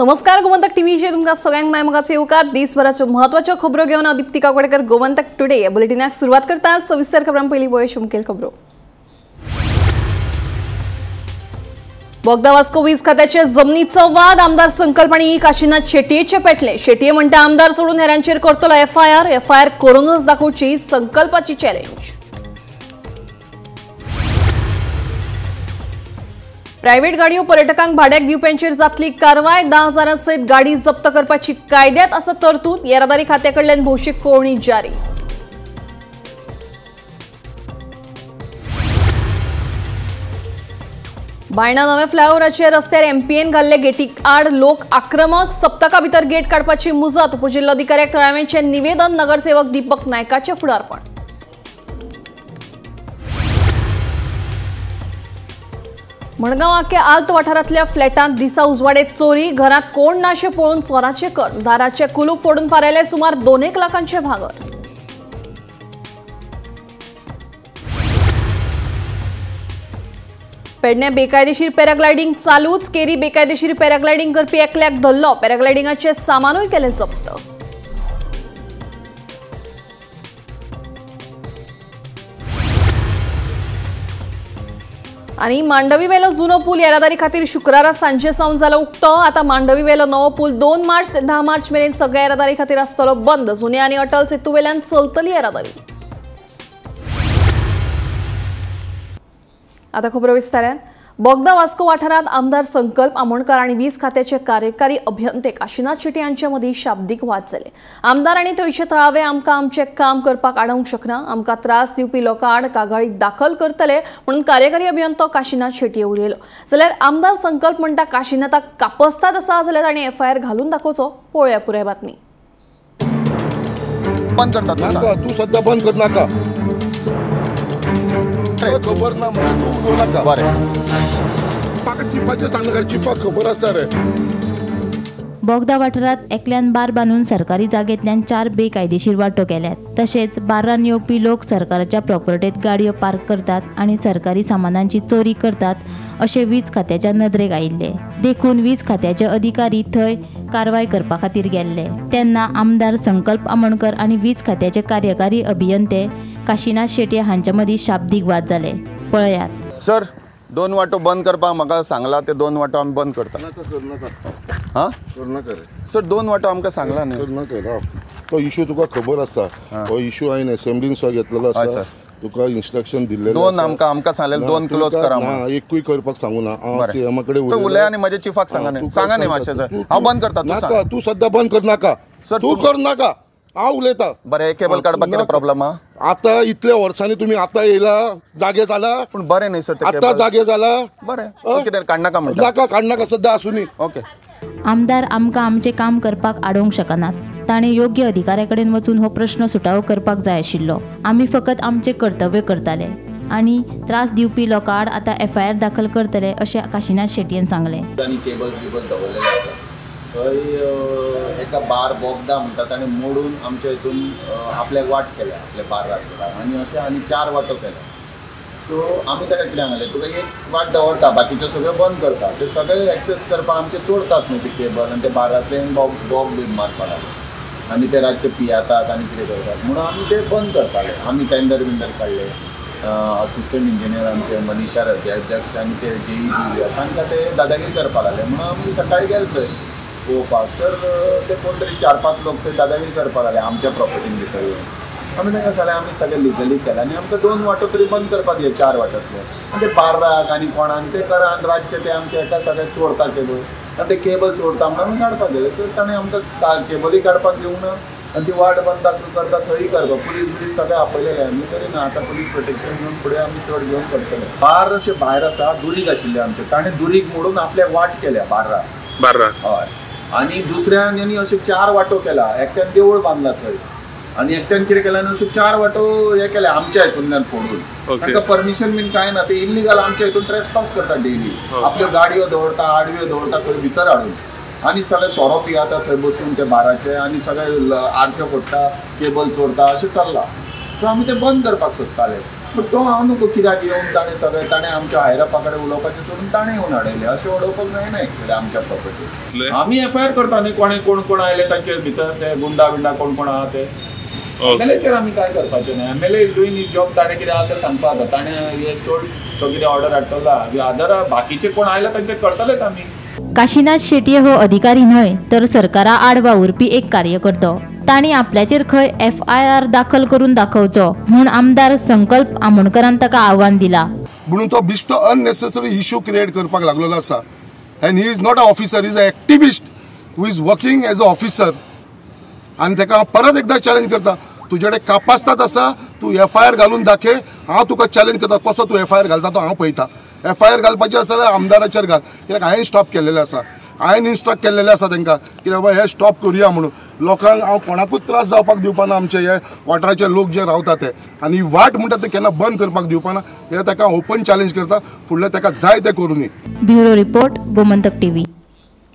नमस्कार गोमंतक टीव्हीचे तुमका सगळ्यांक मायमोगाचे येवकार दिसभराच्यो महत्वाच्यो खबरो घेवन दीप्ती काकोडकर गोमंतक टुडे या बुलेटिनाक सुरुवात करता सविस्तर खबरां पयलीं पळोवया मुखेल खबरो। बोगदा वास्को वीज खात्याचे जमनीचो वाद आमदार संकल्प आनी काशीनाथ शेटयेचे पेटले। शेटये म्हणटा आमदार सोडून हेरांचेर करतलो एफआयआर करूनच दाखोवची संकल्पाची चॅलेंज। प्रायव्हेट गाडयो पर्यटकांक भाड्याक दिवप्यांचेर जातली कारवाय 10,000 सयत गाडी जप्त करपाची कायद्यात आसा तरतूद येरादारी खात्याकडल्यान भौशीक कळवणी जारी। बायणा नव्या फ्लायओव्हराचेर रस्त्यार एमपीएन घाल्ले गेटीक आड लोक आक्रमक सप्तका भितर गेट काडपाची मुजत उपजिल्लोधिकाऱ्याक थळाव्यांचे निवेदन नगरसेवक दीपक नायकाचे फुडारपण। मडगांव आख्या आल्त वाठारांतल्या फ्लॅटांत दिसा उजवाडेत चोरी घरात कोण नाशे पळोवन चोराचे कर दाराचे कुलूप फोडून फारयले सुमार 2 लाखांचे भागर। पेडणे बेकायदेशीर पॅराग्लायडिंग चालूच केरी बेकायदेशीर पॅराग्लायडिंग करपी एकल्याक धरलो पॅराग्लायडिंगाचे सामानूय केले जप्त। आणि मांडवी वेलो जुनो पूल येरादारी खातीर शुक्रारा सांजे सावन जाला उक्तो। आता मांडवी वेलो नवो पूल 2 मार्च ते 10 मार्च मेरेन सगळ्या येरादारी खातीर आसतलो बंद। जुने आनी अटल सेतू वेल्यान चलतली येरादारी। आता खबरो विस्तारान। बोगदा वास्को वाठारात आमदार संकल्प आमोणकर आणि वीज खात्याचे कार्यकारी अभियंते काशीनाथ शेट्टी यांच्या मदीं शाब्दीक वाद जाले। आमदार आणि थंयचे थळावे आमकां आमचें काम करपाक आडवंक शकना आमकां त्रास दिवपी लोकां आड कागाळीक दाखल करतले म्हणून कार्यकारी अभियंतो काशीनाथ शेट्टी उलयलो। जाल्यार आमदार संकल्प म्हणटा काशीनाथाक कापस्ताद आसा जाल्यार ताणें एफआयआर घालून दाखोवचो। पळोवया पुराय बातमी। बंद करता तू सध्या बंद कर नाका खबर ना तू उलोव नाका बरें म्हाका चिपाचें सांग नाका चिपाक खबर आसा रे। बोगदा वाठारात एकल्यान बार बांदून सरकारी जागेंतल्यान 4 बेकायदेशीर वाटो केल्यात। तशेंच बारान येवपी लोक सरकाराच्या प्रॉपर्टीत गाडयो पार्क करतात आणि सरकारी सामानांची चोरी करतात अशें वीज खात्याच्या नदरेक आयिल्ले। देखून वीज खात्याचे अधिकारी थंय कारवाय करपा खातीर गेल्ले तेन्ना आमदार संकल्प आमोणकर आणि वीज खात्याचे कार्यकारी अभियंते काशीनाथ शेट्टी हांच्या मदीं शाब्दीक वाद जाले। पळयात। सर 2 वाटो बंद करपाक म्हाका सांगला ते 2 वाटो आमी बंद करता। हां नाका रे सर 2 वाटो आमकां सांगला न्ही नाका तो इशू तुका खबर आसा हो इशू हांवें असेंब्लीन सो घेतलेलो आसा तुका इन्स्ट्रक्शन दिल्लेलें 2 आमकां सांगलेलें 2 क्लोज करा ना एकूय करपाक सांगू ना हांव सीएमा कडेन उलय आनी म्हज्या चिफाक सांगा न्ही मातशें हांव बंद करता नाका तू सध्या बंद कर नाका सर तू कर नाका हांव उलयता। बरें केबल काडपाक कितें प्रॉब्लेम आहा आतां इतल्या वर्सांनी तुमी आतां येयला जागे जाला पूण बरें न्ही सर आतां जागे जाला बरें कितें काडनाका म्हणटा नाका काडनाका सध्या आसूं न्ही ओके। आमदार आमकां आमचें काम करपाक आडोवंक शकनात। ताणें योग्य अधिकाऱ्या कडेन वचून हो प्रश्न सुटावो करपाक जाय आशिल्लो। आमी फकत आमचें कर्तव्य करताले आनी त्रास दिवपी लोकां आड आतां एफआयआर दाखल करतले अशें काशीनाथ शेट्टीन सांगलें। केबल दवरलेले आसा थंय एका बार बोगदा म्हणटा ताणें मोडून आमच्या हितून आपल्याक वाट केल्या आपल्या बाराक आनी अशें आनी 4 वाटो केल्या। सो आमी ताका कितें सांगलें तुका एक वाट दवरता बाकीचे सगळे बंद करता ते सगळे एक्सेस करपाक आमचे चोरतात न्ही ते केबल आनी ते बारांतले बॉब बीन मारपाक लागले आनी ते रातचे पियातात आनी कितें करतात म्हणून आमी ते बंद करताले। आमी टेंडर काडले असिस्टंट इंजिनियर आमचे मनीषा अध्यक्ष आनी ते जेई तांकां ते दादागिरी करपाक लागले म्हणून आमी सकाळीं गेले थंय पळोवपाक सर ते कोण तरी 4-5 लोक ते दादागिरी करपाक लागले आमच्या प्रॉपर्टीन भितर येवन आमी ताका सांगलें आमी सगळें लिगली केलें आनी आमकां 2 वाटो तरी बंद करपाक दिले 4 वाट्यांतले आनी ते बार्राक आनी कोणाक ते करा आनी रातचे ते आमचे एका सगळे चोरता केबल आनी ते केबल चोरता म्हणून आमी काडपाक गेले तर ताणें आमकां केबली काडपाक दिवंक ना आनी ती वाट बंद करता थंय करपा पुलीस सगळे आपयलेले आमी तरी ना आतां पुलीस प्रोटेक्शन घेवन फुडें आमी चड घेवन करतले। बार अशें भायर आसा दुरीक आशिल्ले आमचे ताणें दुरीक मोडून आपल्याक वाट केल्या बार्राक हय आनी दुसऱ्यांनी अशे 4 वाटो केला एकट्यान देवूळ बांदला थंय आनी एकट्यान कितें केलें अशे 4 वाटो हे केले आमच्या हितूंतल्यान फोडून तांकां परमिशन बीन कांय ना ते इल्लिगल आमच्या हितून ट्रेसपास करता डेली आपल्यो गाडयो दवरता आडव्यो दवरता खंय भितर हाडून आनी सगळे सोरो पियाता थंय बसून ते बाराचे आनी सगळे आरश्यो फोडटा केबल चोरता अशें चल्लां सो आमी ते बंद करपाक सोदताले पूण तो हांव न्हू कित्याक येवन ताणें सगळें ताणें आमच्या हायरपा कडेन उलोवपाचें सोडून ताणें येवन हाडयलें अशें उलोवपाक जायना एक्चुअली आमच्या प्रॉपर्टी. आमी एफआयआर करता न्ही कोणें कोण कोण आयले तांचे भितर ते गुंडा बिंडा कोण कोण आहा ते एमएलएचेर आमी काय करपाचें न्ही. MLA is doing his job. ताणें कितें आहा तें सांगपा जाता. ताणें हेज टोल्ड तो कितें ऑर्डर हाडटलो अदर बाकीचे कोण आयले तांचेर करतलेच आमी. काशीनाथ शेटये हो अधिकारी न्हय तर सरकारा आड वावुरपी एक कार्यकर्तो. तांणी आपल्याचेर खंय एफआयआर दाखल करून दाखोवचो म्हूण आमदार संकल्प आमोणकरान ताका आव्हान दिलां. म्हणून तो बिश्तो अननेसेसरी इश्यू क्रिएट करपाक लागलेलो आसा. And he is not a officer, he is a activist who is working as a officer. आनी ताका हांव परत एकदां चॅलेंज करता, तुजे कडेन कापास्ताद आसा, तूं एफआयआर घालून दाखय. हांव तुका चॅलेंज करता, कसो तूं एफआयआर घालता तो हांव पळयता. एफआयआर घालपाची आसा जाल्यार आमदाराचेर घाल, कित्याक हांवें स्टॉप केल्लेलें आसा. हांवें इंस्ट्रक्ट केल्लेलें आसा तांकां की बाबा हें स्टॉप करुया म्हणून. लोकांक हांव कोणाकूच त्रास जावपाक दिवपाना. आमचे हे वाठाराचे लोक जे रावता ते आनी वाट म्हणटा ते केन्ना बंद करपाक दिवपाना. हे ताका ओपन चॅलेंज करता. फुडलें ताका जाय तें करूं दी. Bureau report Gomantak TV.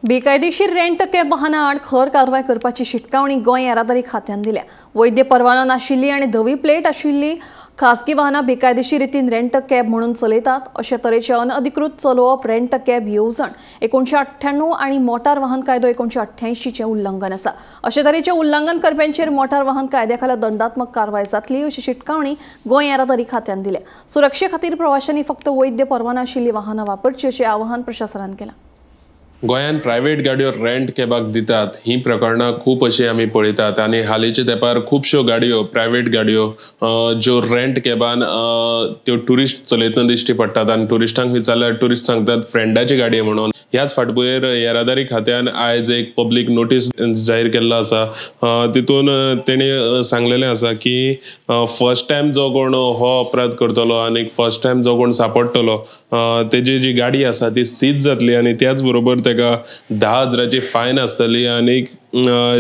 बेकायदेशीर रेंट कॅब वाहनां आड खर कारवाय करपाची शिटकावणी गोंय येरादारी खात्यान दिल्या. वैध परवानो नाशिल्ली आनी धवी प्लेट आशिल्ली खासगी वाहनां बेकायदेशीर रितीन रेंट कॅब म्हणून चलयतात अशे तरेचे अनधिकृत चलोवप रेंट कॅब येवजण 1998 आनी मोटार वाहन कायदो 1988 चे उल्लंघन आसा. अशे तरेचे उल्लंघन करप्यांचेर मोटार वाहन कायद्या खाला दंडात्मक कारवाय जातली अशी शिटकावणी गोंय येरादारी खात्यान दिल्या. सुरक्षे खातीर प्रवाशांनी फक्त वैध परवानो आशिल्ली वाहनां वापरची अशें आवाहन प्रशासनान केलां. गोंयांत प्रायवेट गाडयो रेंट कॅबाक दितात ही प्रकरणां खूब अशी आमी पळयतात आनी हालींच्या तेंपार खुबश्यो गाडयो प्रायवेट गाडयो ज्यो रेंट कॅबान त्यो ट्युरिस्ट चलयतना दिश्टी पडटात आनी ट्युरिस्टांक विचारल्यार ट्युरिस्ट सांगतात फ्रेंडाची गाडी म्हणून. ह्याच फाटभुंयेर येरादारी खात्यान आयज एक पब्लीक नोटीस जाहीर केल्लो आसा. तितून तेणी सांगलेलें आसा की फर्स्ट टायम जो कोण हो अपराध करतलो आनी फर्स्ट टायम जो कोण सांपडटलो तेजी जी गाडी आसा ती सीज जातली आनी त्याच बरोबर ताका 10,000ची फायन आसतली आनी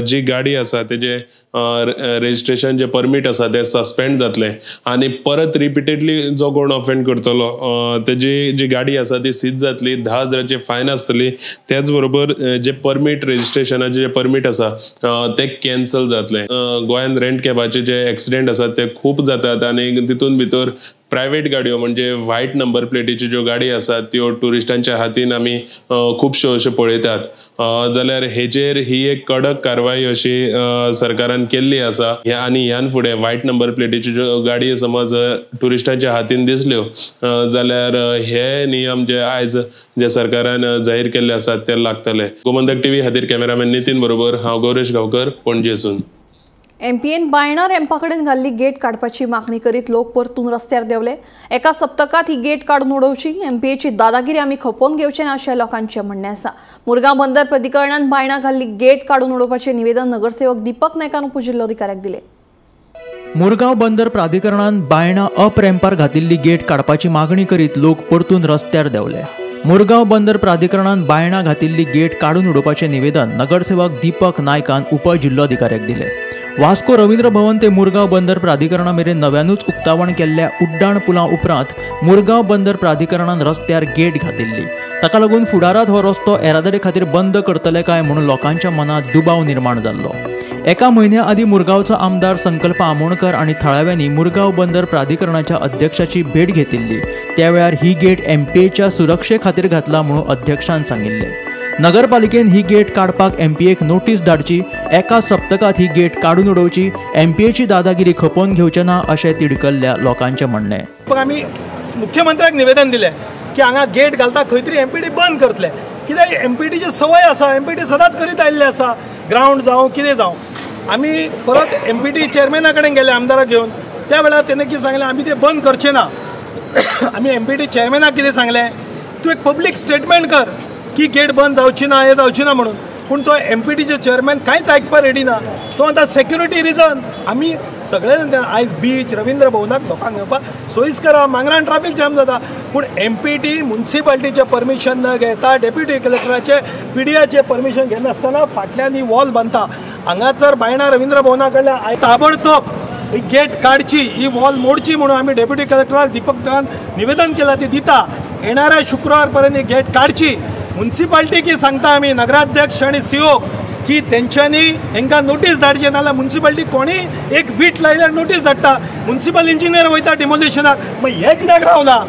जी गाडी आसा तेजे रेजिस्ट्रेशन जे परमीट आसा ते सस्पेंड जातले आनी परत रिपिटेडली जो कोण ऑफेंड करतलो तेजी जी गाडी आसा ती सीज जातली 10,000ची फायन आसतली. त्याच बरोबर जे परमीट रेजिस्ट्रेशनाचे जे परमीट आसा ते कॅन्सल जातले. गोंयांत रेंट कॅबाचे जे एक्सिडेंट आसात ते खूब जातात आनी तितून भितर प्रायवेट गाडयो म्हणजे व्हायट नंबर प्लेटीची ज्यो गाडी आसात त्यो ट्युरिस्टांच्या हातीन आमी खुबश्यो अश्यो पळयतात. जाल्यार हेजेर ही एक कडक कारवाय अशी सरकारान केल्ली आसा आनी ह्यान फुडें व्हायट नंबर प्लेटीच्यो ज्यो गाडयो समज ट्युरिस्टांच्या हातीन दिसल्यो जाल्यार हे नियम जे आयज जे सरकारान जाहीर केल्ले आसात ते लागतले. गोमंतक टीव्ही खातीर कॅमेरामॅन नितीन बरोबर हांव गौरेश गांवकर, पणजेसून. एमपीएन बायणा रॅम्पा कडेन घाल्ली गेट काडपाची मागणी करीत लोक परतून रस्त्यार देवले. एका सप्तकात ही गेट काडून उडोवची. एमपीएची दादागिरी आमी खपोवन घेवचे ना अशें लोकांचें म्हणणें आसा. मुरगांव बंदर प्राधिकरणान बायणा घाल्ली गेट काडून उडोवपाचें निवेदन नगरसेवक दीपक नायकान उपजिल्लोधिकाऱ्याक दिलें. मुरगांव बंदर प्राधिकरणान बायणा अप रॅम्पार घातिल्ली गेट काडपाची मागणी करीत लोक परतून रस्त्यार देवले. मुरगांव बंदर प्राधिकरणान बायणा घातिल्ली गेट काडून उडोवपाचें निवेदन नगरसेवक दीपक नायकान उपजिल्लोधिकाऱ्याक दिलें. वास्को रवींद्र भवन ते मुरगांव बंदर प्राधिकरणा मेरेन नव्यानूच उक्तावण केल्ल्या उड्डाण पुलां उपरांत मुरगांव बंदर प्राधिकरणान रस्त्यार गेट घातिल्ली. ताका लागून फुडारात हो रस्तो येरादारी खातीर बंद करतले काय म्हणून लोकांच्या मनात दुबाव निर्माण जाल्लो. एका म्हयन्या आदीं मुरगांवचो आमदार संकल्प आमोणकर आनी थळाव्यांनी मुरगांव बंदर प्राधिकरणाच्या अध्यक्षाची भेट घेतिल्ली. त्या वेळार ही गेट एमपीएच्या सुरक्षे खातीर घातला म्हणून अध्यक्षान सांगिल्लें. नगरपालिकेन ही गेट काडपाक एमपीएक नोटीस धाडची. एका सप्तकात ही गेट काडून उडोवची. एमपीएची दादागिरी खपोवन घेवचे ना अशें तिडकल्ल्या लोकांचें म्हणणें. आमी मुख्यमंत्र्याक निवेदन दिलें की हांगा गेट घालता खंय तरी एमपीडी बंद करतले. कित्याक एमपीडीची संवय आसा, एमपीडी सदांच करीत आयिल्ले आसा. ग्रावंड जावं कितें जावं. आमी परत एमपीडी चेअरमॅना कडेन गेले आमदाराक घेवन. त्या वेळार तेणें कितें सांगलें आमी ते बंद करचे ना. आमी एमपीडी चेअरमॅनाक कितें सांगलें तूं एक पब्लीक स्टेटमेंट कर की गेट बंद जावची ना हे जावची ना म्हणून. पूण तो एमपीडीचो चेअरमॅन कांयच आयकपाक रेडी ना. तो म्हणटा सेक्युरिटी रिजन. आमी सगळे आयज बीच रवींद्र भवनाक लोकांक येवपाक सोयीस्कर आहा. मांगरान ट्राफीक जाम जाता. पूण एमपीडी म्युन्सिपाल्टीचें परमिशन न घेता डेप्युटी कलेक्टराचे पीडीआचे परमिशन घेनासतना फाटल्यान ही वॉल बांदता. हांगासर बायणा रवींद्र भवना कडल्यान ताबडतोब ही गेट काडची, ही वॉल मोडची म्हणून आमी डेप्युटी कलेक्टराक दीपकान निवेदन केलां ते दिता. येणाऱ्या शुक्रवार पर्यंत ही गेट काडची. म्युन्सिपाल्टीक सांगता आमी नगराध्यक्ष आनी सीओ की तेंच्यांनी हांकां नोटीस धाडची, नाल्यार म्युन्सिपालिटी कोणी एक वीट लायल्यार नोटीस धाडटा, म्युन्सिपल इंजिनियर वयता डिमोलिशनाक. मग हे कित्याक रावला?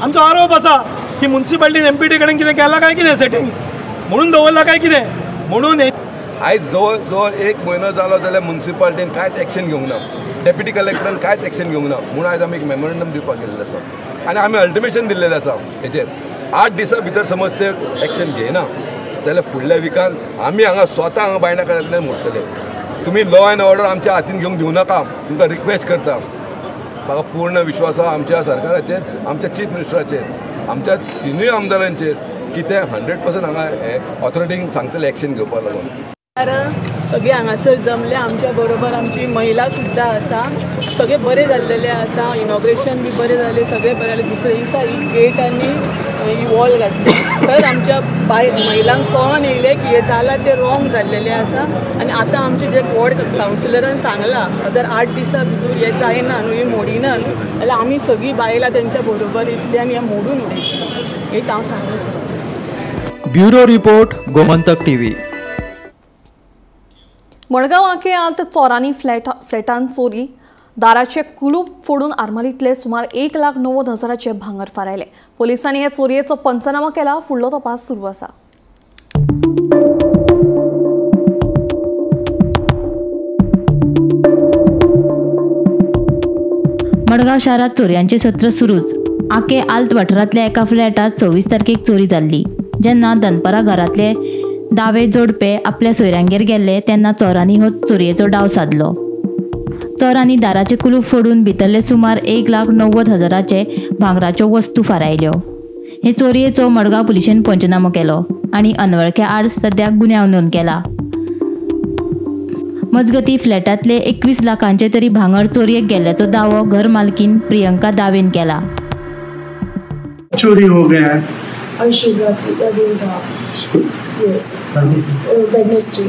आमचो आरोप आसा की म्युन्सिपालिटीन एमपीटी कडेन कितें केलां काय कितें सेटींग म्हणून दवरला काय कितें म्हणून. आयज जवळ जवळ 1 म्हयनो जालो जाल्यार म्युन्सिपालिटीन कांयच एक्शन घेवंक ना, डेप्युटी कलेक्टरान कांयच एक्शन घेवंक ना म्हणून आयज आमी एक मेमोरंडम दिवपाक गेल्ले आसा आनी आमी अल्टिमेशन दिल्लेलें आसा हेचेर. 8 दिसां भितर समज ते एक्शन घेयना जाल्यार फुडल्या विकान आमी हांगा स्वता हांगा बायणा कडेंतल्यान मोडटले. तुमी लॉ अँड ऑर्डर आमच्या हातीन घेवंक दिवं नाका, तुमकां रिक्वेस्ट करता. म्हाका पूर्ण विश्वास आसा आमच्या सरकाराचेर, आमच्या चीफ मिनिस्टराचेर, आमच्या तिनूय आमदारांचेर की ते 100% हांगा हे ऑथॉरिटींक सांगतले एक्शन घेवपाक लागून. सगळे हांगासर जमले, आमच्या बरोबर आमची महिला सुद्धा आसा, सगळे बरे जाल्लेले आसा. इनॉग्रेशन बी बरें जालें, सगळे बरें जालें. दुसऱ्या दिसा ही गेट आनी ही वॉल घातली. खरेंच आमच्या महिलांक कळून येयलें की हे जालां तें रॉंग जाल्लेलें आसा. आनी आतां आमचे जे वॉर्ड कावन्सिलरान सांगलां अगर 8 दिसां भितर हे जायना न्हू, हे मोडिनात जाल्यार आमी सगळीं बायलां तेंच्या बरोबर येतली आनी हे मोडून उडयतली. हें हांव सांगूंक सोदतां. Bureau report, Gomantak TV. Madgaon आंकेआल्त चोरांनी फ्लॅटान चोरी, दाराचे कुलूप फोडून आरमारीतले सुमार 1,90,000चे भांगर फारायले. पोलिसांनी हे चोरयेचो पंचनामा केला, फुडलो तपास सुरू आसा. मडगांव शारात चोरयांचे सत्र सुरूच. आंकेआल्त वाठारांतल्या एका फ्लॅटात 24 तारखेक चोरी जाल्ली. जेन्ना दनपारा घरातले दावे जोडपे आपल्या सोयऱ्यांगेर गेल्ले तेन्ना चोरांनी हो चोरयेचो डाव साधलो. चोरांनी दाराचे कुलूप फोडून भितरले सुमार 1,90,000चे भांगराच्यो वस्तू फारायल्यो. हे चोरयेचो मडगांव पुलिशेन पंचनामो केलो आनी अनवळखे आड सद्याक गुन्यांव नोंद केला. मजगती फ्लॅटांतले 21 लाखांचे तरी भांगर चोरयेक गेल्ल्याचो दावो घर मालकीन प्रियंका दावेन केला. चोरी हो गया है और शिवरात्रि का दिन था. Yes, Wednesday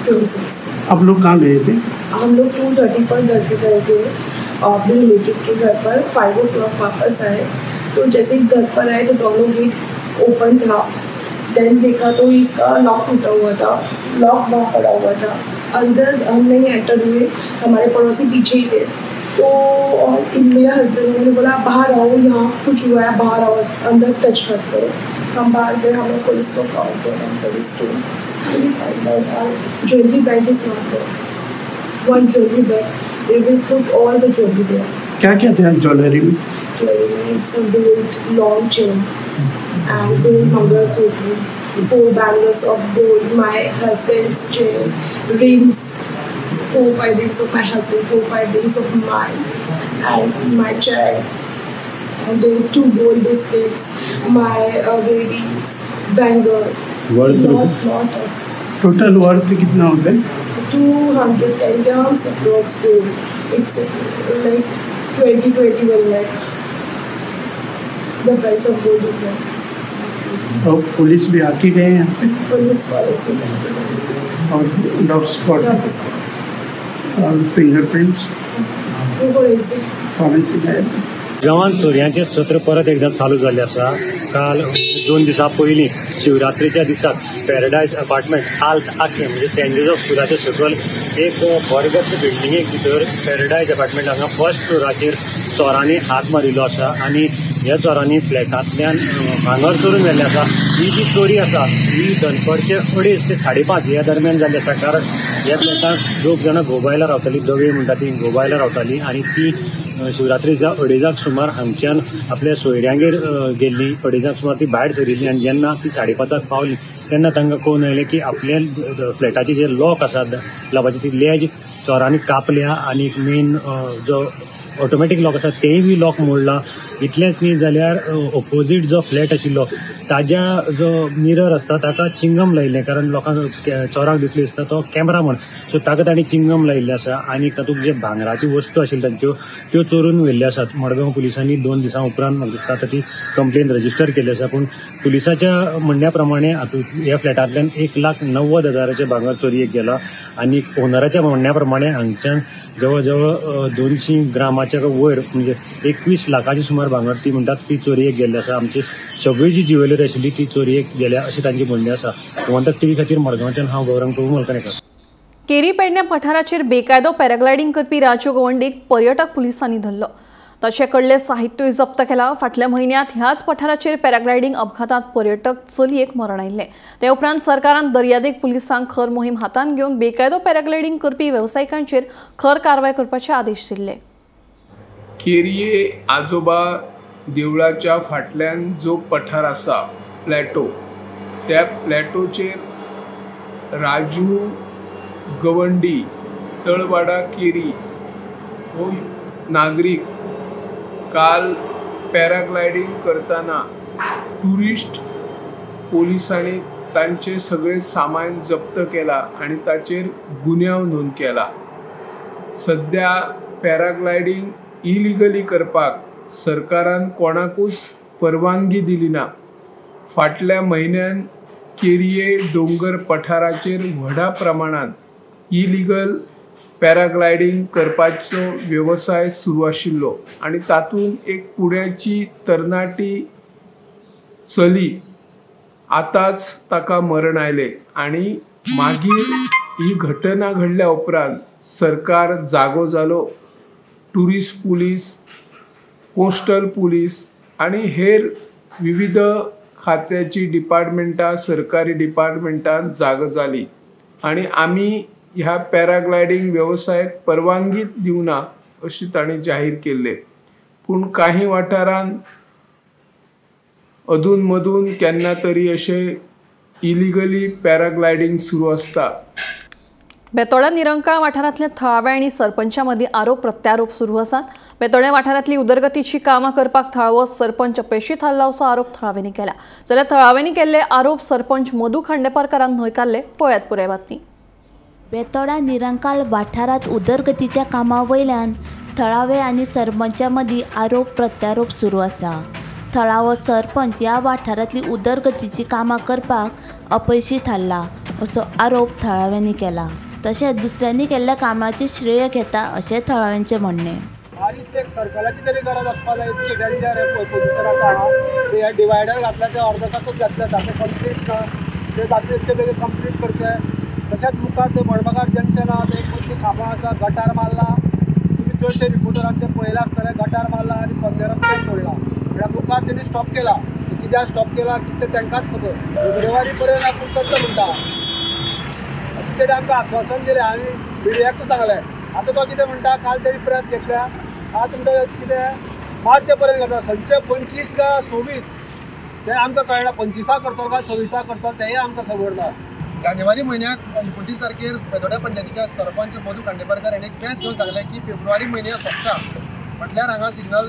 26. आप लोग कहाँ गए थे? हम लोग 2:30 पर घर से गए थे अपने रिलेटिव के घर पर. 5 o'clock वापस आए. तो जैसे ही घर पर आए तो दोनों गेट ओपन था. देन देखा तो इसका लॉक टूटा हुआ था, लॉक वहाँ पड़ा हुआ था. अंदर हम नहीं एंटर हुए, हमारे पड़ोसी पीछे ही थे. तो मेरे हस्बैंड ने बोला बाहर आओ, यहाँ कुछ हुआ है, बाहर आओ, अंदर टच मत करो. हम बाहर गए, हमने पुलिस को कॉल किया. पुलिस के jewellery bag is not there. 1 jewellery bag, they will put all the jewellery there. क्या क्या था ज्वेलरी में? ज्वेलरी में some gold long chain and gold mangalsutra, 4 bangles of gold, my husband's chain, rings, 4-5 rings of my husband, 4-5 rings of mine, and my child, and then 2 gold biscuits, my baby's bangle. Lot of. Total worth कितना होता है? 210 grams of rose gold. It's like 20-21 lakh. The price of gold is that. और police भी आके गए यहाँ पे? Police वाले से और डॉग स्पॉट और फिंगरप्रिंट्स फॉरेंसिक है. जवान चोरयांचे सत्र परत एकदा चालू जाल्ले आसा. काल 2 दिसां पयलीं शिवरात्रीच्या दिसाक पॅराडायज अपार्टमेंट आल्त आखे म्हणजे सेंट जोसेफ स्कुलाच्या सकयल एक बरगत बिल्डिंगेक भितर पॅराडायज अपार्टमेंट हांगा फर्स्ट फ्लोराचेर चोरांनी हात मारिल्लो आसा आनी ह्या चोरांनी फ्लॅटांतल्यान भांगर चोरून व्हेल्लें आसा. ही जी चोरी आसा ही दनपारचे 2:30 ते 5:30 ह्या दरम्यान जाल्ली आसा. कारण ह्या फ्लॅटांत 2 जाणां घोबायला रावतालीं, दवे म्हणटा ती घोबायला रावतालीं आनी ती शिवरात्रीच्या 2:30 सुमार हांगच्यान आपल्या सोयऱ्यांगेर गेल्ली. 2:30 सुमार ती भायर सरिल्ली आनी जेन्ना ती 5:30 पावली तेन्ना तांकां कळून आयलें की आपल्या फ्लॅटाचे जे लॉक आसा लावाची ती लेज चोरांनी कापल्या आनी मेन जो ऑटोमॅटीक लॉक आसा तेय बी लॉक मोडला. इतलेंच न्ही जाल्यार ऑपोजीट जो फ्लॅट आशिल्लो ताज्या जो मिरर आसता ताका चिंगम लायिल्लें, कारण लोकांक चोराक दिसली आसता तो कॅमेरा म्हण, सो ताका तांणी चिंगम लायिल्लें आसा. आनी तातूंत जे भांगराची वस्तू आशिल्ल्यो तांच्यो त्यो चोरून व्हेल्ल्यो आसात. मडगांव पुलिसांनी 2 दिसां उपरांत म्हाका दिसता ती कंप्लेन रजिस्टर केल्ली आसा. पूण पुलिसाच्या म्हणण्या प्रमाणे ह्या फ्लॅटांतल्यान 1,90,000चे भांगर चोरयेक गेला आनी ओनराच्या म्हणण्या प्रमाणे हांगच्यान जवळ जवळ 200 ग्रामाचे लाखाच्या वयर म्हणजे 21 लाखाची सुमार भांगर ती म्हणटात ती चोरयेक गेल्ली आसा. आमची सगळी जी ज्युवेलरी आशिल्ली ती चोरयेक गेल्या अशी तांची म्हणणी आसा. गोमंतक टीव्ही खातीर मडगांवच्यान हांव गौरंग प्रभू मलकाणेकर. केरी पेडण्या पठाराचेर बेकायदो पॅराग्लायडिंग करपी राजू गवंडीक पर्यटक पुलिसांनी धरलो. ताचे कडले साहित्यूय जप्त केला. फाटल्या म्हयन्यांत ह्याच पठाराचेर पॅराग्लायडिंग अपघातांत पर्यटक चलयेक मरण आयिल्लें. ते उपरांत सरकारान दर्यादेग पुलिसांक खर मोहीम हातांत घेवन बेकायदो पॅराग्लायडिंग करपी वेवसायिकांचेर खर कारवाय करपाचे आदेश दिल्ले. केरये आजोबा देवळाच्या फाटल्यान जो पठार आसा प्लॅटो, त्या प्लॅटोचेर राजू गवंडी तळवाडा केरी हो नागरीक काल पॅराग्लायडिंग करताना टुरिस्ट पोलिसांनी तांचे सगळे सामान जप्त केला आणि ताचेर गुन्यांव नोंद केला. सध्या पॅराग्लायडिंग इलिगली करपाक सरकारान कोणाकूच परवानगी दिली ना. फाटल्या म्हयन्यान केरये डोंगर पठाराचेर व्हडा प्रमाणात इलिगल पॅराग्लायडिंग करपाचो व्यवसाय सुरू आशिल्लो आणि तातूंत एक पुण्याची तरणाटी चली आताच ताका मरण आयले आणि मागीर ही घटना घडल्या उपरांत सरकार जागो जालो. टुरिस्ट पुलीस, पोस्टल पुलीस आणि हेर विविध खात्याची डिपार्टमेंटां सरकारी डिपार्टमेंटां जागो जाली आणि आमी ह्या पॅराग्लायडिंग वेवसायाक परवानगी दिवना अशी तांणी जाहीर केल्ले. पूण काही वाठारांत अधून मधून केन्ना तरी अशे इलिगली पॅराग्लायडिंग सुरू आसता. बेतोड्या निरंकाळ वाठारांतले थळावे आनी सरपंचा मदीं आरोप प्रत्यारोप सुरू आसात. बेतोड्या वाठारांतली उदरगतीची कामां करपाक थळावो सरपंच अपेक्षीत थारला असो आरोप थळावेंनी केला. जाल्यार थळावेंनी केल्ले आरोप सरपंच मधू खांडेपारकारान न्हयकारले. पळयात पुराय बातमी. बेतोडा निरंकाल वाठारांत उदरगतीच्या कामां वयल्यान थळावे आनी सरपंचा मदीं आरोप प्रत्यारोप सुरू आसा. थळावो सरपंच ह्या वाठारांतली उदरगतीची कामां करपाक अपयशी थारला असो आरोप थळाव्यांनी केला. तशेंच दुसऱ्यांनी केल्ल्या कामाचे श्रेय घेता अशें थळाव्यांचें म्हणणें. सरकाराची तरी गरज आसपाक जाय. प्रोड्युसर आसा हे डिवायडर घातल्या ते अर्दसाकूच घातल्या सारकें कंप्लीट ना. ते जातले ते बेगीन कंप्लीट करचे. तशेंच मुखार ते मडबागार जंक्शन आहा ते मदली खांबा आसा गटार मारला. तुमी चडशे रिपोर्टरान ते पळयला आसतले गटार मारला आनी पदले रस्ते सोडला. म्हळ्यार मुखार तेणी स्टॉप केला. कित्याक स्टॉप केला ते तांकांच खबर. फेब्रुवारी पर्यंत आपूण करता म्हणटा तेणी आमकां आश्वासन दिलें. आमी मिडियाकूय सांगलें. आतां तो कितें म्हणटा काल तेणी प्रेस घेतल्या. आतां तुमकां कितें मार्च पर्यंत करता. खंयचे 25 का 26 ते आमकां कळना. 25 करतलो काय 26 करतलो तेंय आमकां खबर ना. जानेवारी म्हयन्याक 29 तारखेर बेतोड्या पंचायतीच्या सरपंच मधू खांडेपारकार हाणें एक प्रेस घेवन सांगलें की फेब्रुवारी म्हयन्या सोंपता म्हटल्यार हांगा सिग्नल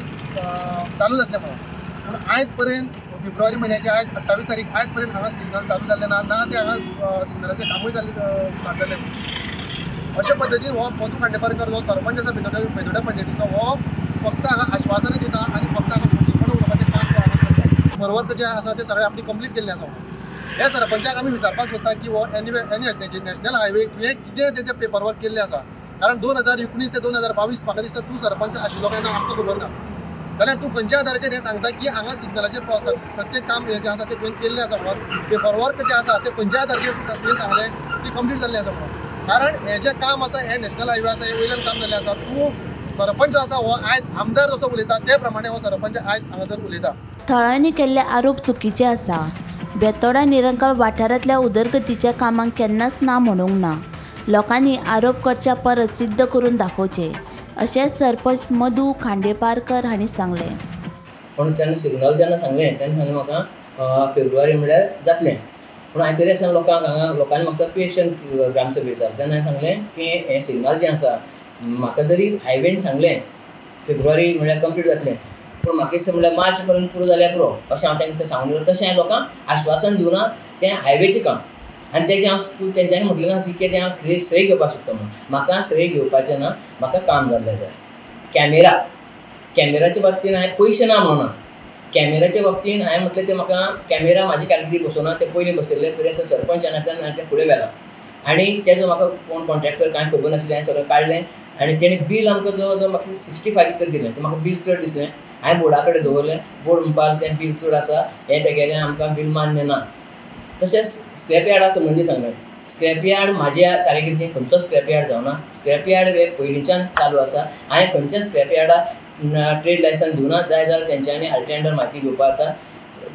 चालू जातलें म्हणून. पूण आयज पर्यंत फेब्रुवारी म्हयन्याची आयज 28 तारीख आयज पर्यंत हांगा सिग्नल चालू जाल्लें ना. ना ते हांगा सिग्नलाचें कामूय स्टार्ट जाल्लें. अशे पद्दतीन हो मधू खांडेपारकार जो सरपंच आसा बेतोड्या पंचायतीचो हो फक्त हांगा आश्वासनां दिता आनी फक्त हांगा फुटीपण उडोवपाचें काम करता. वर्क जे आसा ते सगळे आपली कंप्लीट केल्लें आसा. हे सरपंचाक आमी विचारपाक सोदता की हो एनएच नॅशनल हायवे तुवें कितें तेजें पेपर वर्क केल्लें आसा. कारण 2019 ते 2022 म्हाका दिसता तूं सरपंच आशिल्लो काय ना आमकां खबर ना. जाल्यार तूं खंयच्या आदाराचेर हें सांगता की हांगा सिग्नलाचें प्रत्येक काम हें जें आसा तें तुवें केल्लें आसा म्हणून. पेपर वर्क जें आसा तें खंयच्या आदाराचेर तुवें सांगलें की कंप्लीट जाल्लें आसा म्हणून. कारण हें जें काम आसा हें नॅशनल हायवे आसा हे वयल्यान काम जाल्लें आसा. तूं सरपंच आसा हो आयज आमदार जसो उलयता ते प्रमाणे हो सरपंच आयज हांगासर उलयता. थळाव्यांनी केल्ले आरोप चुकीचे आसा. बेतोडा निरंकाळ वाठारांतल्या उदरगतीच्या कामांक केन्नाच ना म्हणूंक ना. लोकांनी आरोप करच्या परस सिद्ध करून दाखोवचे अशें सरपंच मधू खांडेपारकर हांणी सांगलें. पूण जेन्ना सिग्नल जेन्ना सांगलें तेन्ना सांगलें म्हाका फेब्रुवारी म्हळ्यार जातलें. पूण हांवें तरी आसतना लोकांनी म्हाका पेशंट ग्रामसभेचो तेन्ना हांवें सांगलें की हें सिग्नल जें आसा म्हाका जरी हायवेन सांगलें फेब्रुवारी म्हळ्यार कंप्लीट जातलें पूण म्हाका दिसता म्हळ्यार मार्च पर्यंत पुरो जाल्यार पुरो अशें हांव तांकां सांगून तशें हांवें लोकांक आश्वासन दिवना तें हायवेचें काम. आनी तेजें हांव तेंच्यांनी म्हटलें ना की तें हांव श्रेय घेवपाक सोदता म्हणून. म्हाका श्रेय घेवपाचें ना. म्हाका काम जाल्लें जाय. कॅमेराच्या बाबतींत हांवें पयशे ना म्हणूना. कॅमेराच्या बाबतींत हांवें म्हटलें तें म्हाका कॅमेरा म्हाजी कारकिर्दी बसोवना ते पयलीं बसयल्ले तरी आसा सरपंचान हांवें तें फुडें व्हेलां. आनी तेजो म्हाका कोण कॉन्ट्रॅक्टर कांय खबर नासलें. हांवें सगळें काडलें आनी तेणी बील आमकां जवळ जवळ म्हाका 65 कितें दिलें तें म्हाका बील चड दिसलें. हांवें बोर्डा कडेन दवरलें. बोर्ड म्हणपाक तें बील चड आसा हें तेगेलें आमकां बील मान्य ना. तशेंच स्क्रॅप यार्डा संबंदी सांगलें. स्क्रॅप यार्ड म्हाज्या कारकिर्दीन खंयचो स्क्रॅप यार्ड जावना. स्क्रॅप यार्ड हे पयलींच्यान चालू आसा. हांवें खंयच्या स्क्रॅप यार्डाक ट्रेड लायसन्स दिवना. जाय जाल्यार तेंच्यांनी आल्टेंडर म्हायती घेवपाक जाता.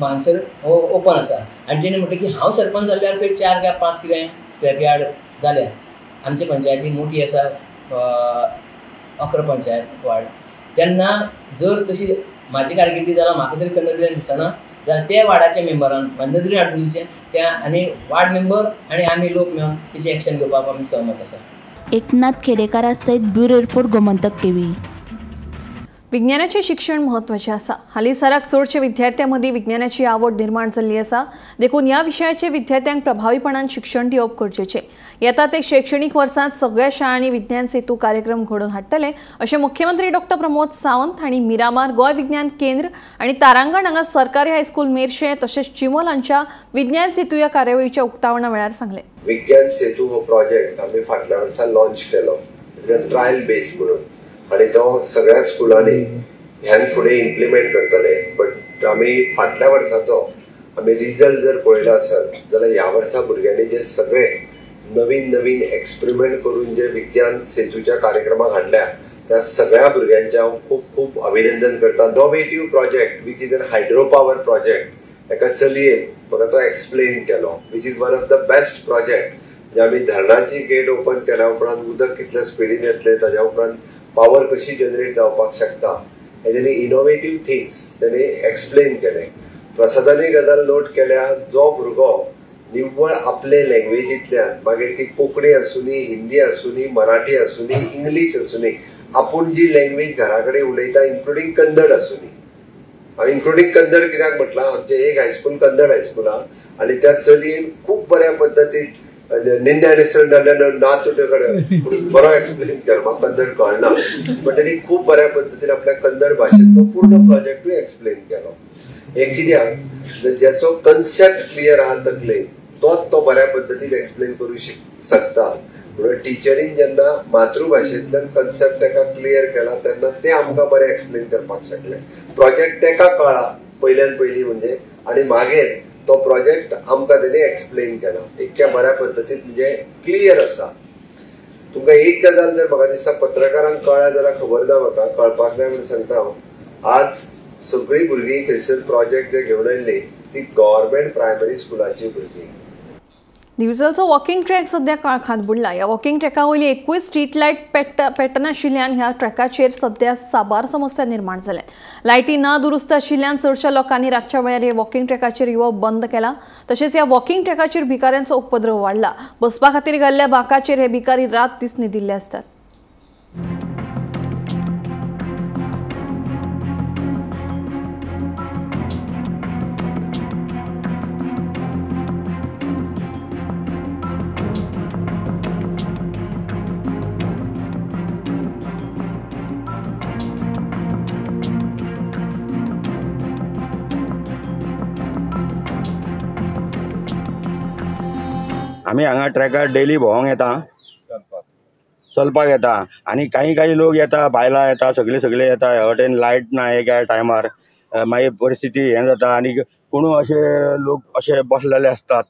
हांगसर ओपन आसा. आनी तेणी म्हटलें की हांव सरपंच जाल्ल्यार पयर 4 काय 5 कितें स्क्रॅप यार्ड जाल्या. आमचे पंचायती मोठी आसा 11 पंचायत वार्ड. तेन्ना जर तशी म्हाजी कारकिर्दी जाल्यार म्हाका तरी नदरेन दिसना जाल्यार त्या वार्डाच्या मेंबरान नदरेन हाडून दिवचें. त्या आनी वार्ड मेंबर आनी आमी लोक मेळून तेची एक्शन घेवपाक आमी सहमत आसा. एकनाथ खेडेकारा सयत ब्युरो रिपोर्ट गोमंतक टीव्ही. विज्ञानाचे शिक्षण महत्वाचे आसा. हालीसराक चडशे विद्यार्थ्यां मदीं विज्ञानाची आवड निर्माण जाल्ली आसा. देखून ह्या विशयाचे विद्यार्थ्यांक प्रभावीपणान शिक्षण दिवप गरजेचें. येता ते शैक्षणिक वर्सांत सगळ्या शाळांनी विज्ञान सेतू कार्यक्रम घडोवन हाडटले अशें मुख्यमंत्री डॉ. प्रमोद सावंत हांणी मिरामार गोंय विज्ञान केंद्र आनी तारांगण हांगा सरकारी हायस्कूल मेर्शें तशेंच चिमोल हांच्या विज्ञान सेतू ह्या कार्यावळीच्या उक्तावणा वेळार सांगलें. विज्ञान सेतू हो प्रोजेक्ट आमी फाटल्या वर्सा लॉन्च केलो ट्रायल बेस म्हणून आणि तो सगळ्या स्कुलांनी ह्यान फुडें इम्प्लिमेंट करतले. बट आमी फाटल्या वर्साचो आमी रिजल्ट जर पळयलो आसत जाल्यार ह्या वर्सा भुरग्यांनी जे सगळे नवीन नवीन एक्सपेरिमेंट करून जे विज्ञान सेतूच्या कार्यक्रमाक हाडल्या त्या सगळ्या भुरग्यांचे हांव खूब खूब अभिनंदन करता. Innovative project which is an hydro power project एका चलयेन म्हाका तो एक्सप्लेन केलो which is one of the best project. जे आमी धरणाची गेट ओपन केल्या उपरांत उदक कितल्या स्पिडीन येतलें ताच्या उपरांत पावर कशी जनरेट जावपाक शकता हे तेणी इनोवेटिव्ह थिंग्स तेणी एक्सप्लेन केले. प्रसादानी गजाल नोट केल्या जो भुरगो निव्वळ आपले लँग्वेजींतल्यान मागीर ती कोंकणी आसूनी हिंदी आसूनी मराठी आसूनी इंग्लीश आसूनी आपूण जी लँग्वेज घरा कडेन उलयता इन्क्लुडींग कन्नड आसूनी. हांवें इन्क्लुडींग कन्नड कित्याक म्हटलां आमचें एक हायस्कूल कन्नड हायस्कूल आहा आनी त्या चलयेन खूब बऱ्या पद्दतीन निन्ने नातुकडे बरो एक्सप्लेन केलो. म्हाका कन्नड कळना बट तेणी खूब बऱ्या पद्दतीन आपल्या कन्नड भाशेंत तो पूर्ण प्रोजेक्टूय एक्सप्लेन केलो. हे कित्याक जेचो कन्सेप्ट क्लियर आहा तकलेन तोच तो बऱ्या पद्दतीन एक्सप्लेन करूं शकता. म्हणून टिचरीन जेन्ना मातृभाशेंतल्यान कन्सेप्ट ताका क्लियर केला तेन्ना ते आमकां बरें एक्सप्लेन करपाक शकले. प्रोजेक्ट ताका कळ्ळा पयल्यान पयलीं म्हणजे आनी मागीर तो प्रोजेक्ट आमकां तेणी एक्सप्लेन केलो इतक्या बऱ्या पद्दतीन म्हणजे क्लियर आसा. तुमकां एक गजाल जर म्हाका दिसता पत्रकारांक कळ्ळ्या जाल्यार खबर ना म्हाका कळपाक जाय म्हणून सांगता हांव. आज सगळीं भुरगीं थंयसर प्रोजेक्ट जे घेवन आयिल्लीं ती गव्हर्मेंट प्रायमरी स्कुलाची भुरगीं. दिवचलचो वॉकिंग ट्रॅक सध्या काळखांत बुडला. ह्या वॉकिंग ट्रॅका वयली एकूय स्ट्रीट लायट पेटनाशिल्ल्यान ह्या ट्रॅकाचेर सध्या साबार समस्या निर्माण जाल्यात. लायटी ना दुरुस्त आशिल्ल्यान चडशा लोकांनी रातच्या वेळार हे वॉकिंग ट्रॅकाचेर येवप बंद केला. तशेंच ह्या वॉकिंग ट्रॅकाचेर भिकाऱ्यांचो उपद्रव वाडला. बसपा खातीर घाल्ल्या बांकाचेर हे भिकारी रात दीस न्हिदिल्ले आसतात. आमी हांगा ट्रॅकार डेली भोंवंक येता चलपाक येता आनी काही लोक येता बायलां येता सगळे येता. ह्या वाटेन लायट ना एका टायमार मागीर परिस्थिती हें जाता आनी कोणू अशे लोक अशे बसलेले आसतात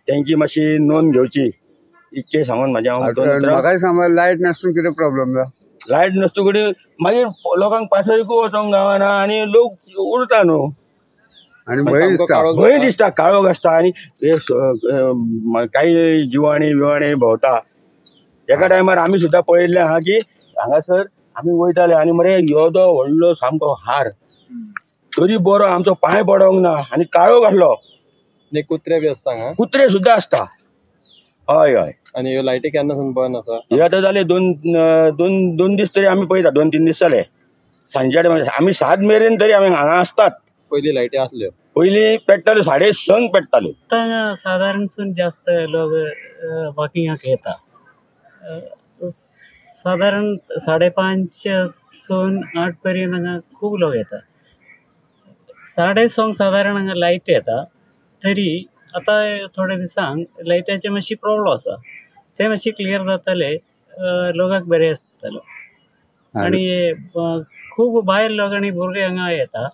तेंची मातशी नोंद घेवची इतकें सांगून म्हाजें हांव. म्हाका सांग लायट नासतना कितें प्रॉब्लेम जाता. लायट नासतकूच मागीर लोकांक पासयकूय वचोंक गावना आनी लोक उरता न्हू आनी भंय दिसता काळोख आसता आनी काही जिवाणी भोंवता. एका टायमार आमी सुद्दां पळयल्लें आहा की हांगासर आमी वयताले आनी मरे ह्यो जो व्हडलो सामको हार तरी बरो आमचो पांय पडोंक ना आनी काळोख आसलो. कुत्रे बी आसता हांगा. कुत्रे सुद्दां आसता. हय हय. आनी ह्यो लायटी केन्ना सावन बंद आसा. हे आतां जाले दोन दीस तरी आमी पळयता 2-3 दीस जाले. सांजच्या टायमार आमी 7 मेरेन तरी आमी हांगा आसतात. पयलीं लायटी आसल्यो. पयलीं पेट्टाल्यो 6:30 पेट्टाल्यो. साधारण जास्त लोक वॉकिंगाक येता. साधारण 5:30 सून 8 पर्यंत हांगा खूब लोक येता. 6:30 साधारण हांगा लायट येता तरी आतां थोड्या दिसांक लायटाचे मातशी प्रॉब्लम आसा. ते मातशे क्लियर जातले लोकांक बरें आसतलो आनी खूब भायर लोक आनी भुरगे हांगा येता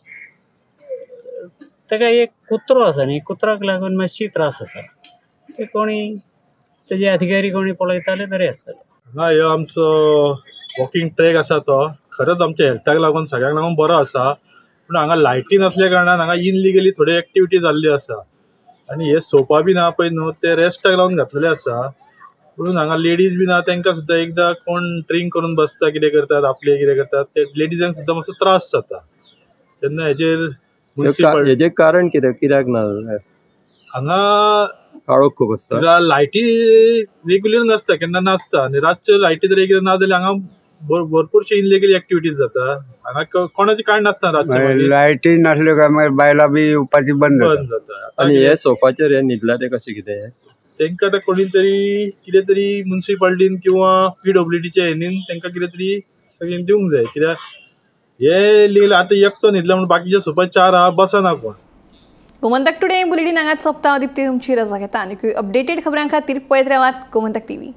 ताका एक कुत्रो आसा न्ही कुत्राक लागून मातशी त्रास आसा ते कोणी तेजे अधिकारी कोणी पळयताले बरें आसतलें हांगा ह्यो आमचो वॉकिंग ट्रॅक आसा तो खरोच आमच्या हेल्थाक लागून सगळ्यांक लागून बरो आसा पूण हांगा लायटी नसल्या कारणान हांगा इनलिगली थोड्यो एक्टिविटी जाल्ल्यो आसा आनी हे सोफा बीन आहा पळय न्हू ते रेस्टाक लावन घातलेले आसा म्हणून हांगा लेडीज बीन आहा तांकां सुद्दां एकदां कोण ड्रिंक करून बसता कितें करतात आपले कितें करतात ते लेडीजांक सुद्दां मातसो त्रास जाता तेन्ना हेजेर कारण कित्याक ना हांगा काळोख खूब आसता लायटी रेग्युलर नासता केन्ना नासता आनी रातच्यो लायटी जर रेग्युलर ना जाल्यार हांगा भरपूरशी इनलिगल एक्टिविटीज जाता हांगा कोणाचें कांय नासता रातचें लायटी नासल्यो काय मागीर बायलां बी येवपाची बंद जाता आनी हे सोफाचेर हे न्हिदला ते कशें कितें तांकां आतां कोणी तरी कितें तरी म्युन्सिपाल्टीन किंवा PWDच्या हेणीन तांकां कितें तरी सगळें दिवंक जाय कित्याक हे लील आतां एकटो न्हिदला म्हणून बाकीचे सोफा 4 आहा बसना कोण गोमंतक टुडे बुलेटिन हांगाच सोंपता दिप्ती तुमची रजा घेता आनी अपडेटेड खबरां खातीर पळयत रावात गोमंतक TV.